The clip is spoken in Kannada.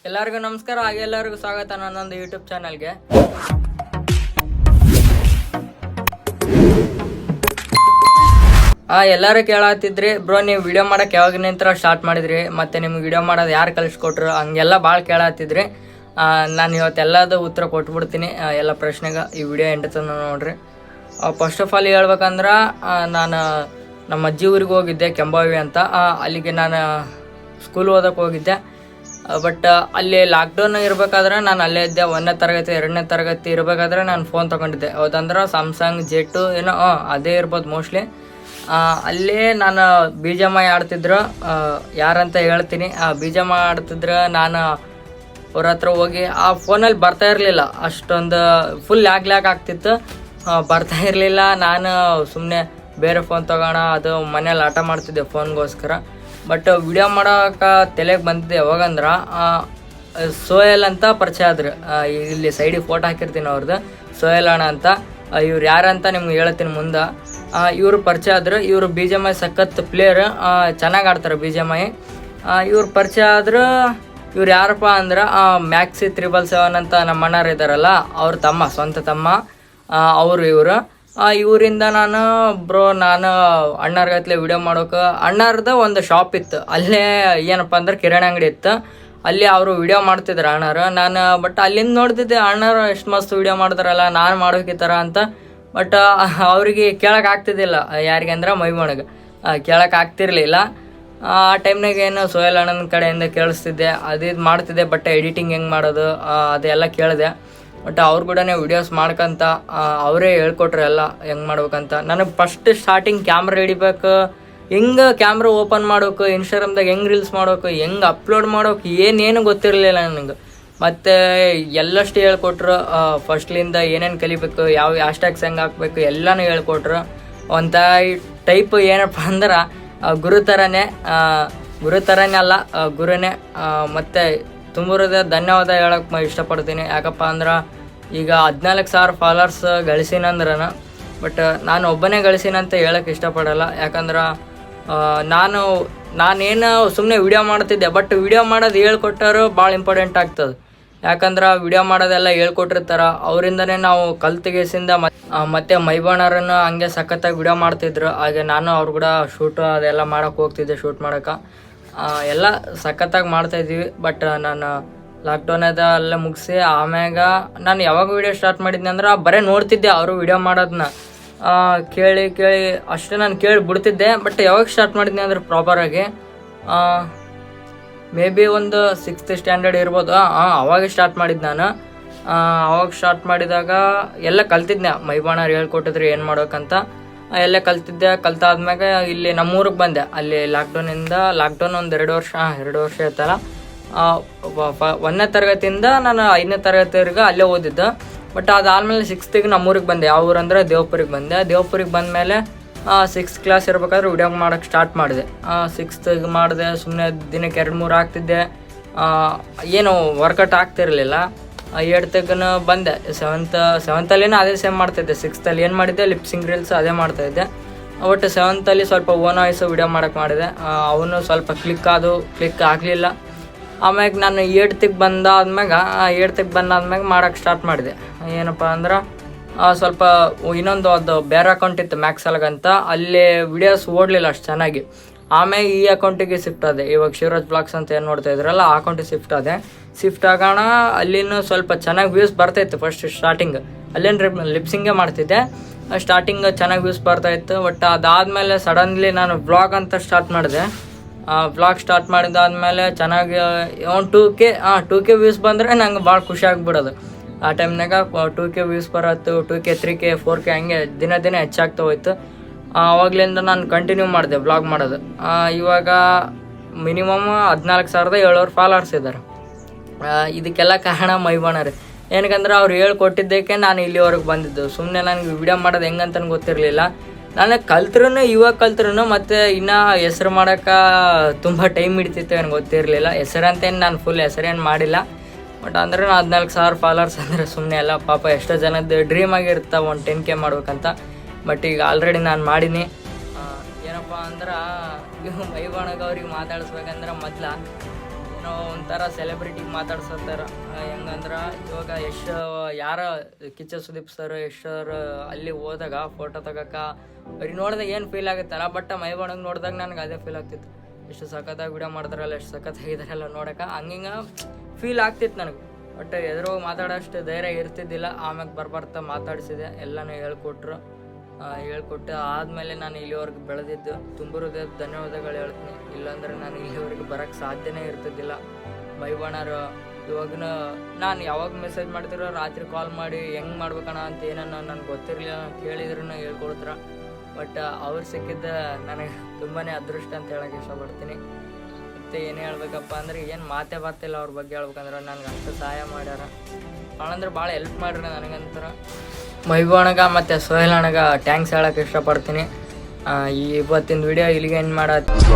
ಎಲ್ಲರಿಗೂ ನಮಸ್ಕಾರ. ಹಾಗೆ ಎಲ್ಲರಿಗೂ ಸ್ವಾಗತ ನನ್ನೊಂದು ಯೂಟ್ಯೂಬ್ ಚಾನಲ್ಗೆ. ಎಲ್ಲರೂ ಕೇಳತ್ತಿದ್ರಿ, ಬ್ರೋ ನೀವು ವಿಡಿಯೋ ಮಾಡಕ್ಕೆ ಯಾವಾಗ ನಿಂತರ ಸ್ಟಾರ್ಟ್ ಮಾಡಿದ್ರಿ, ಮತ್ತೆ ನಿಮ್ಗೆ ವಿಡಿಯೋ ಮಾಡೋದು ಯಾರು ಕಲಿಸ್ಕೊಟ್ರು, ಹಂಗೆಲ್ಲ ಭಾಳ ಕೇಳತ್ತಿದ್ರಿ. ನಾನು ಇವತ್ತೆಲ್ಲದು ಉತ್ತರ ಕೊಟ್ಬಿಡ್ತೀನಿ ಎಲ್ಲ ಪ್ರಶ್ನೆಗೆ. ಈ ವಿಡಿಯೋ ಎಂಡ್ ತನಕ ನೋಡ್ರಿ. ಫಸ್ಟ್ ಆಫ್ ಆಲ್ ಹೇಳ್ಬೇಕಂದ್ರೆ, ನಾನು ನಮ್ಮ ಅಜ್ಜಿ ಊರಿಗೆ ಹೋಗಿದ್ದೆ, ಕೆಂಬಾವಿ ಅಂತ. ಅಲ್ಲಿಗೆ ನಾನು ಸ್ಕೂಲ್ ಓದಕ್ಕೆ ಹೋಗಿದ್ದೆ. ಬಟ್ ಅಲ್ಲಿ ಲಾಕ್ಡೌನ್ ಇರಬೇಕಾದ್ರೆ ನಾನು ಅಲ್ಲೇ ಇದ್ದೆ. 1ನೇ ತರಗತಿ 2ನೇ ತರಗತಿ ಇರಬೇಕಾದ್ರೆ ನಾನು ಫೋನ್ ತೊಗೊಂಡಿದ್ದೆ. ಹೌದಂದ್ರೆ ಸ್ಯಾಮ್ಸಂಗ್ ಜೆಟ್ಟು ಏನೋ ಅದೇ ಇರ್ಬೋದು ಮೋಸ್ಟ್ಲಿ. ಅಲ್ಲೇ ನಾನು BGMI ಆಡ್ತಿದ್ರು. ಯಾರಂತ ಹೇಳ್ತೀನಿ. BGMI ಆಡ್ತಿದ್ರು. ನಾನು ಅವ್ರ ಹತ್ರ ಹೋಗಿ ಆ ಫೋನಲ್ಲಿ ಬರ್ತಾ ಇರಲಿಲ್ಲ, ಅಷ್ಟೊಂದು ಫುಲ್ ಲ್ಯಾಗ್ ಆಗ್ತಿತ್ತು, ಬರ್ತಾ ಇರಲಿಲ್ಲ. ನಾನು ಸುಮ್ಮನೆ ಬೇರೆ ಫೋನ್ ತೊಗೋಣ, ಅದು ಮನೇಲಿ ಆಟ ಮಾಡ್ತಿದ್ದೆ ಫೋನ್ಗೋಸ್ಕರ. ಬಟ್ ವಿಡಿಯೋ ಮಾಡೋಕೆ ತಲೆಗೆ ಬಂದಿದ್ದೆ ಯಾವಾಗಂದ್ರೆ, ಸೋಯಲ್ ಅಂತ ಪರಿಚಯ ಆದ್ರು. ಇಲ್ಲಿ ಸೈಡಿಗೆ ಫೋಟೋ ಹಾಕಿರ್ತೀನಿ ಅವ್ರದ್ದು, ಸೋಯಲ್ ಅಣ್ಣ ಅಂತ. ಇವ್ರು ಯಾರಂತ ನಿಮ್ಗೆ ಹೇಳ್ತೀನಿ ಮುಂದೆ. ಇವರು ಪರಿಚಯ ಆದ್ರು. ಇವರು BGMI ಸಖತ್ ಪ್ಲೇಯರ್, ಚೆನ್ನಾಗಿ ಆಡ್ತಾರೆ BGMI. ಇವ್ರು ಪರಿಚಯ ಆದ್ರು. ಇವ್ರು ಯಾರಪ್ಪ ಅಂದ್ರೆ ಮ್ಯಾಕ್ಸಿ 777 ಅಂತ ನಮ್ಮ ಅಣ್ಣಾರು ಇದ್ದಾರಲ್ಲ, ಅವ್ರ ತಮ್ಮ, ಸ್ವಂತ ತಮ್ಮ ಇವರು. ಇವರಿಂದ ನಾನು ಅಣ್ಣಾರ್ಗತ್ಲೆ ವಿಡಿಯೋ ಮಾಡೋಕೆ, ಅಣ್ಣಾರ್ದು ಒಂದು ಶಾಪ್ ಇತ್ತು ಅಲ್ಲೇ, ಏನಪ್ಪ ಅಂದ್ರೆ ಕಿರಾಣಿ ಅಂಗಡಿ ಇತ್ತು. ಅಲ್ಲಿ ಅವರು ವಿಡಿಯೋ ಮಾಡ್ತಿದ್ರು ಅಣ್ಣಾರು. ನಾನು ಬಟ್ ಅಲ್ಲಿಂದ ನೋಡ್ತಿದ್ದೆ, ಅಣ್ಣಾರು ಎಷ್ಟು ಮಸ್ತ್ ವಿಡಿಯೋ ಮಾಡ್ತಾರಲ್ಲ, ನಾನು ಮಾಡೋಕೆ ಈ ಥರ ಅಂತ. ಬಟ್ ಅವ್ರಿಗೆ ಕೇಳೋಕೆ ಆಗ್ತಿದ್ದಿಲ್ಲ. ಯಾರಿಗೆ ಅಂದ್ರೆ ಮೈಮೊಣಗೆ ಕೇಳೋಕೆ ಆಗ್ತಿರ್ಲಿಲ್ಲ. ಆ ಟೈಮ್ನಾಗ ಏನು ಸೋಯಲ್ ಅಣ್ಣನ ಕಡೆಯಿಂದ ಕೇಳಿಸ್ತಿದ್ದೆ, ಇದು ಮಾಡ್ತಿದ್ದೆ. ಬಟ್ ಎಡಿಟಿಂಗ್ ಹೆಂಗೆ ಮಾಡೋದು ಅದೆಲ್ಲ ಕೇಳಿದೆ. ಬಟ್ ಅವ್ರು ಕೂಡ ವಿಡಿಯೋಸ್ ಮಾಡ್ಕೊಂತ ಅವರೇ ಹೇಳ್ಕೊಟ್ರು ಎಲ್ಲ ಹೆಂಗೆ ಮಾಡ್ಬೇಕಂತ. ನನಗೆ ಫಸ್ಟ್ ಸ್ಟಾರ್ಟಿಂಗ್ ಕ್ಯಾಮ್ರಾ ಹಿಡಿಬೇಕು, ಹೆಂಗೆ ಕ್ಯಾಮ್ರಾ ಓಪನ್ ಮಾಡೋಕು, ಇನ್ಸ್ಟಾಗ್ರಾಮ್ದಾಗ ಹೆಂಗೆ ರೀಲ್ಸ್ ಮಾಡೋಕು, ಹೆಂಗೆ ಅಪ್ಲೋಡ್ ಮಾಡೋಕೆ ಏನೇನು ಗೊತ್ತಿರಲಿಲ್ಲ ನನಗೆ. ಮತ್ತು ಎಲ್ಲಷ್ಟು ಹೇಳ್ಕೊಟ್ರು. ಫಸ್ಟ್ಲಿಂದ ಏನೇನು ಕಲಿಬೇಕು, ಯಾವ ಹ್ಯಾಶ್ಟ್ಯಾಗ್ಸ್ ಹೆಂಗೆ ಹಾಕ್ಬೇಕು ಎಲ್ಲನೂ ಹೇಳ್ಕೊಟ್ರು. ಒಂದು ಟೈಪ್ ಏನಪ್ಪ ಅಂದ್ರೆ ಗುರು ಥರನೇ ಅಲ್ಲ, ಗುರುನೇ. ಮತ್ತು ತುಂಬುರದ ಧನ್ಯವಾದ ಹೇಳೋಕೆ ಇಷ್ಟಪಡ್ತೀನಿ. ಯಾಕಪ್ಪ ಅಂದ್ರೆ ಈಗ 14,000 ಫಾಲೋವರ್ಸ್ ಗಳಿಸಿನಂದ್ರೆ, ಬಟ್ ನಾನು ಒಬ್ಬನೇ ಗಳಿಸಿನಂತ ಹೇಳೋಕ್ಕೆ ಇಷ್ಟಪಡಲ್ಲ. ಯಾಕಂದ್ರೆ ನಾನೇನು ಸುಮ್ಮನೆ ವಿಡಿಯೋ ಮಾಡ್ತಿದ್ದೆ, ಬಟ್ ವಿಡಿಯೋ ಮಾಡೋದು ಹೇಳ್ಕೊಟ್ಟರು ಭಾಳ ಇಂಪಾರ್ಟೆಂಟ್ ಆಗ್ತದೆ. ಯಾಕಂದ್ರೆ ವಿಡಿಯೋ ಮಾಡೋದೆಲ್ಲ ಹೇಳ್ಕೊಟ್ಟಿರ್ತಾರೆ, ಅವರಿಂದನೇ ನಾವು ಕಲ್ತಿಗೆಸಿಂದ. ಮತ್ತು ಮೈಬಣ್ಣರನ್ನು ಹಂಗೆ ಸಖತ್ತಾಗಿ ವಿಡಿಯೋ ಮಾಡ್ತಿದ್ರು. ಹಾಗೆ ನಾನು ಅವ್ರು ಕೂಡ ಶೂಟು ಅದೆಲ್ಲ ಮಾಡೋಕ್ಕೆ ಹೋಗ್ತಿದ್ದೆ, ಶೂಟ್ ಮಾಡೋಕೆ ಎಲ್ಲ ಸಖತ್ತಾಗಿ ಮಾಡ್ತಾಯಿದ್ವಿ. ಬಟ್ ನಾನು ಲಾಕ್ಡೌನದೆಲ್ಲ ಮುಗಿಸಿ ಆಮ್ಯಾಗ ನಾನು ಯಾವಾಗ ವೀಡಿಯೋ ಸ್ಟಾರ್ಟ್ ಮಾಡಿದ್ನಿ ಅಂದ್ರೆ ಬರೀ ನೋಡ್ತಿದ್ದೆ ಅವರು ವಿಡಿಯೋ ಮಾಡೋದನ್ನ. ಕೇಳಿ ಅಷ್ಟೇ ನಾನು ಕೇಳಿ ಬಿಡ್ತಿದ್ದೆ. ಬಟ್ ಯಾವಾಗ ಸ್ಟಾರ್ಟ್ ಮಾಡಿದ್ನಿ ಅಂದ್ರೆ ಪ್ರಾಪರಾಗಿ ಮೇ ಬಿ ಒಂದು 6th ಸ್ಟ್ಯಾಂಡರ್ಡ್ ಇರ್ಬೋದು. ಅವಾಗ ಸ್ಟಾರ್ಟ್ ಮಾಡಿದ್ದು ನಾನು. ಅವಾಗ ಸ್ಟಾರ್ಟ್ ಮಾಡಿದಾಗ ಎಲ್ಲ ಕಲ್ತಿದ್ದೆ. ಮೈಬಣ್ಣರು ಹೇಳ್ಕೊಟ್ಟಿದ್ರು ಏನು ಮಾಡೋಕ್ಕಂತ, ಎಲ್ಲ ಕಲ್ತಾದ್ಮ್ಯಾಗ ಇಲ್ಲಿ ನಮ್ಮೂರಿಗೆ ಬಂದೆ. ಅಲ್ಲಿ ಲಾಕ್ಡೌನ್ ಒಂದು 2 ವರ್ಷ ಆಯ್ತಲ್ಲ. 1ನೇ ತರಗತಿಯಿಂದ ನಾನು 5ನೇ ತರಗತಿವರೆಗೆ ಅಲ್ಲೇ ಓದಿದ್ದು. ಬಟ್ ಅದಾದಮೇಲೆ 6th ನಮ್ಮೂರಿಗೆ ಬಂದೆ. ಯಾವ ಊರು ಅಂದರೆ ದೇವಪುರಿಗೆ ಬಂದೆ. ದೇವಪುರಿಗೆ ಬಂದಮೇಲೆ 6th ಕ್ಲಾಸ್ ಇರ್ಬೇಕಾದ್ರೆ ವಿಡಿಯೋ ಮಾಡೋಕ್ಕೆ ಸ್ಟಾರ್ಟ್ ಮಾಡಿದೆ. 6th ಮಾಡಿದೆ. ಸುಮ್ಮನೆ ದಿನಕ್ಕೆ 2-3 ಆಗ್ತಿದ್ದೆ, ಏನು ವರ್ಕೌಟ್ ಆಗ್ತಿರಲಿಲ್ಲ. 8th ಬಂದೆ. 7th ಅದೇ ಸೇಮ್ ಮಾಡ್ತಾಯಿದ್ದೆ. 6th ಏನು ಮಾಡಿದ್ದೆ, ಲಿಪ್ಸಿಂಗ್ ರೀಲ್ಸ್ ಅದೇ ಮಾಡ್ತಾಯಿದ್ದೆ. ಬಟ್ 7th ಸ್ವಲ್ಪ ಓನ್ ವಾಯ್ಸ್ ವಿಡಿಯೋ ಮಾಡೋಕ್ಕೆ ಮಾಡಿದೆ. ಅವನು ಸ್ವಲ್ಪ ಕ್ಲಿಕ್ ಆಗಲಿಲ್ಲ. ಆಮ್ಯಾಗ ನಾನು 8th ಬಂದಾದ್ಮ್ಯಾಗ ಮಾಡೋಕ್ಕೆ ಸ್ಟಾರ್ಟ್ ಮಾಡಿದೆ. ಏನಪ್ಪ ಅಂದ್ರೆ ಸ್ವಲ್ಪ ಇನ್ನೊಂದು ಅದು ಬೇರೆ ಅಕೌಂಟ್ ಇತ್ತು ಮ್ಯಾಕ್ಸಲ್ಗ್ ಅಂತ, ಅಲ್ಲಿ ವಿಡಿಯೋಸ್ ಓಡಲಿಲ್ಲ ಅಷ್ಟು ಚೆನ್ನಾಗಿ. ಆಮೇಲೆ ಈ ಅಕೌಂಟಿಗೆ ಶಿಫ್ಟ್ ಆದೆ. ಇವಾಗ ಶಿವರಾಜ್ ಬ್ಲಾಗ್ಸ್ ಅಂತ ಏನು ನೋಡ್ತಾ ಇದ್ರಲ್ಲ, ಆ ಅಕೌಂಟಿಗೆ ಶಿಫ್ಟ್ ಆಗೋಣ. ಅಲ್ಲಿನೂ ಸ್ವಲ್ಪ ಚೆನ್ನಾಗಿ ವ್ಯೂಸ್ ಬರ್ತಾಯಿತ್ತು. ಫಸ್ಟ್ ಸ್ಟಾರ್ಟಿಂಗ್ ಅಲ್ಲೇನು ಲಿಪ್ಸಿಂಗೇ ಮಾಡ್ತಿದ್ದೆ. ಸ್ಟಾರ್ಟಿಂಗ್ ಚೆನ್ನಾಗಿ ವ್ಯೂಸ್ ಬರ್ತಾಯಿತ್ತು. ಬಟ್ ಅದಾದಮೇಲೆ ಸಡನ್ಲಿ ನಾನು ವ್ಲಾಗ್ ಅಂತ ಸ್ಟಾರ್ಟ್ ಮಾಡಿದೆ. ವ್ಲಾಗ್ ಸ್ಟಾರ್ಟ್ ಮಾಡಿದಾದ್ಮೇಲೆ ಚೆನ್ನಾಗಿ ಒಂದು 2K ವ್ಯೂಸ್ ಬಂದರೆ ನಂಗೆ ಭಾಳ ಖುಷಿ ಆಗಿಬಿಡೋದು. ಆ ಟೈಮ್ನಾಗ 2K views ಬರತ್ತು, 2K 3K 4K ಹಂಗೆ ದಿನ ಹೆಚ್ಚಾಗ್ತಾ ಹೋಯ್ತು. ಆವಾಗಲಿಂದ ನಾನು ಕಂಟಿನ್ಯೂ ಮಾಡಿದೆ ವ್ಲಾಗ್ ಮಾಡೋದು. ಇವಾಗ ಮಿನಿಮಮ್ 14,700 ಫಾಲೋವರ್ಸ್ ಇದ್ದಾರೆ. ಇದಕ್ಕೆಲ್ಲ ಕಾರಣ ಮೈಬಣ್ಣರೇ. ಏನಕ್ಕಂದ್ರೆ ಅವ್ರು ಹೇಳ್ಕೊಟ್ಟಿದ್ದಕ್ಕೆ ನಾನು ಇಲ್ಲಿವರೆಗೆ ಬಂದಿದ್ದು. ಸುಮ್ಮನೆ ನನಗೆ ವಿಡಿಯೋ ಮಾಡೋದು ಹೆಂಗಂತ ಗೊತ್ತಿರಲಿಲ್ಲ. ನಾನು ಇವಾಗ ಕಲ್ತ್ರೂ ಮತ್ತು ಇನ್ನೂ ಹೆಸ್ರು ಮಾಡೋಕೆ ತುಂಬ ಟೈಮ್ ಹಿಡಿತಿತ್ತು, ನನಗೆ ಗೊತ್ತಿರಲಿಲ್ಲ. ಹೆಸರಂತೇನು ನಾನು ಫುಲ್ ಹೆಸರೇನು ಮಾಡಿಲ್ಲ. ಬಟ್ ಅಂದ್ರೆ 14,000 ಫಾಲೋವರ್ಸ್ ಅಂದರೆ ಸುಮ್ಮನೆ ಅಲ್ಲ. ಪಾಪ ಎಷ್ಟೋ ಜನದ್ದು ಡ್ರೀಮ್ ಆಗಿರ್ತಾವೆ ಒಂದು 10K ಮಾಡ್ಬೇಕಂತ. ಬಟ್ ಈಗ ಆಲ್ರೆಡಿ ನಾನು ಮಾಡೀನಿ. ಏನಪ್ಪ ಅಂದ್ರೆ ಮೈಬಣ್ಣಗೆ ಅವ್ರಿಗೆ ಮಾತಾಡಿಸ್ಬೇಕಂದ್ರೆ ಮೊದಲು ಏನೋ ಒಂಥರ ಸೆಲೆಬ್ರಿಟಿಗೆ ಮಾತಾಡ್ಸತ್ತಾರ. ಹೆಂಗಂದ್ರೆ ಇವಾಗ ಯಾರ ಕಿಚ್ಚ ಸುದೀಪ್ ಸರ್ ಸರ್ ಅಲ್ಲಿ ಹೋದಾಗ ಫೋಟೋ ತಗೋಕ ಅವ್ರಿಗೆ ನೋಡಿದಾಗ ಏನು ಫೀಲ್ ಆಗುತ್ತಲ್ಲ, ಬಟ್ ಮೈಬಣ್ಣಗೆ ನೋಡಿದಾಗ ನನಗೆ ಅದೇ ಫೀಲ್ ಆಗ್ತಿತ್ತು. ಎಷ್ಟು ಸಖತ್ತಾಗಿ ವಿಡಿಯೋ ಮಾಡ್ತಾರಲ್ಲ, ಎಷ್ಟು ಸಖತ್ತಾಗಿದ್ದಾರಲ್ಲ ನೋಡೋಕೆ, ಹಂಗಿಂಗೆ ಫೀಲ್ ಆಗ್ತಿತ್ತು ನನಗೆ. ಬಟ್ ಎದುರು ಮಾತಾಡೋಷ್ಟು ಧೈರ್ಯ ಇರ್ತಿದ್ದಿಲ್ಲ. ಆಮ್ಯಾಗ ಬರ್ಬರ್ತಾ ಮಾತಾಡಿಸಿದೆ, ಎಲ್ಲನೂ ಹೇಳ್ಕೊಟ್ಟು ಆದಮೇಲೆ ನಾನು ಇಲ್ಲಿವರೆಗೆ ಬೆಳೆದಿದ್ದು ತುಂಬ ಹೃದಯದ ಧನ್ಯವಾದಗಳು ಹೇಳ್ತೀನಿ. ಇಲ್ಲಾಂದ್ರೆ ನಾನು ಇಲ್ಲಿವರೆಗೆ ಬರೋಕ್ಕೆ ಸಾಧ್ಯನೇ ಇರ್ತಿದ್ದಿಲ್ಲ. ಮೈಬಣ್ಣರು ಇವಾಗನೂ ನಾನು ಯಾವಾಗ ಮೆಸೇಜ್ ಮಾಡ್ತಿರೋ ರಾತ್ರಿ ಕಾಲ್ ಮಾಡಿ ಹೆಂಗೆ ಮಾಡ್ಬೇಕಣ್ಣ ಅಂತ ಏನನ್ನ ನನಗೆ ಗೊತ್ತಿರಲಿಲ್ಲ, ಕೇಳಿದ್ರೂ ಹೇಳ್ಕೊಡ್ತಾರೆ. ಬಟ್ ಅವ್ರು ಸಿಕ್ಕಿದ್ದ ನನಗೆ ತುಂಬಾ ಅದೃಷ್ಟ ಅಂತ ಹೇಳೋಕ್ಕೆ ಇಷ್ಟಪಡ್ತೀನಿ. ಮತ್ತು ಏನು ಹೇಳ್ಬೇಕಪ್ಪ ಅಂದ್ರೆ ಏನು ಮಾತೇ ಬರ್ತಿಲ್ಲ ಅವ್ರ ಬಗ್ಗೆ ಹೇಳ್ಬೇಕಂದ್ರೆ. ನನಗೆ ಅಷ್ಟು ಸಹಾಯ ಮಾಡ್ಯಾರ, ಭಾಳ ಅಂದ್ರೆ ಭಾಳ ಹೆಲ್ಪ್ ಮಾಡ್ರಿ ನನಗಂತರ. ಮೈಬಣ್ಣಗ ಮತ್ತು ಸೋಹೆಲ್ ಅಣ್ಣಗ ಥ್ಯಾಂಕ್ಸ್ ಹೇಳೋಕ್ಕೆ ಇಷ್ಟಪಡ್ತೀನಿ. ಇವತ್ತಿನ ವಿಡಿಯೋ ಇಲ್ಲಿಗೆ ಏನು ಮಾಡತ್ತೀನಿ.